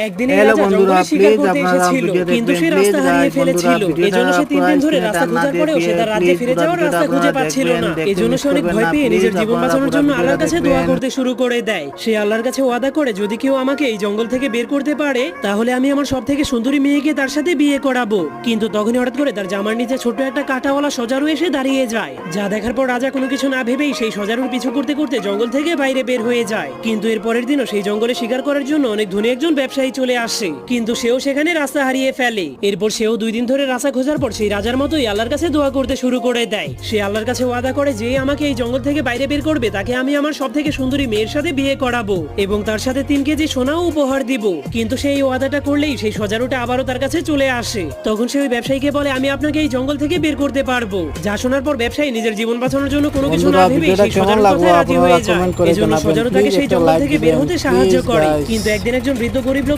একদিন এই রাজা জঙ্গলে শিকার করতে এসেছিল, কিন্তু সে রাস্তা হারিয়ে ফেলেছিল। এজন্য সে 3 দিন ধরে রাস্তা খোঁজার পরেও সে তার রাজ্যে ফিরে যাওয়ার রাস্তা খুঁজে পাচ্ছিল না। এজন্য সে অনেক ভয় পেয়ে নিজের জীবন বাঁচানোর জন্য আল্লাহর কাছে দোয়া করতে শুরু করে দেয়। সে আল্লাহর কাছে ওয়াদা করে, যদি কেউ আমাকে এই জঙ্গল থেকে বের করতে পারে তাহলে আমি আমার সব থেকে সুন্দরী মেয়েকে তার সাথে বিয়ে করাবো। কিন্তু তখনই হঠাৎ করে তার জামার নিচে ছোট্ট একটা কাঁটাওয়ালা সজারু এসে দাঁড়িয়ে যায়, যা দেখার পর রাজা কোনো কিছু না ভেবেই সেই সজারুর পিছু করতে করতে জঙ্গল থেকে বাইরে বের হয়ে যায়। কিন্তু এর পরের দিনও সেই জঙ্গলে শিকার করার জন্য অনেক ধনী একজন ব্যবসায়ী চলে আসে, কিন্তু সেও সেখানে রাস্তা হারিয়ে ফেলে। এরপর সেও 2 দিন ধরে রাস্তা খোঁজার পর সেই রাজার মতোই আল্লাহর কাছে দোয়া করতে শুরু করে দেয়। সে আল্লাহর কাছে ওয়াদা করে, যে আমাকে এই জঙ্গল থেকে বাইরে বের করবে তাকে আমি আমার সব থেকে সুন্দরী মেয়ের সাথে বিয়ে করাবো এবং তার সাথে 3 কেজি সোনাও উপহার দিব। কিন্তু সেই ওয়াদাটা করলেই সেই সজারুটা আবারও তার কাছে চলে আসে। তখন সে ওই ব্যবসায়ীকে বলে, আমি আপনাকে এই জঙ্গল থেকে বের করতে পারবো। যা শোনার পর ব্যবসায়ী নিজের জীবন বাঁচানোর জন্য কোনো কিছু না ভেবেই সেই সজারুর কথায় রাজি হয়ে যায়। এজন্য সজারু তাকে সেই জঙ্গল থেকে বের হতে সাহায্য করে। কিন্তু একদিন একজন বৃদ্ধ গরিব লোক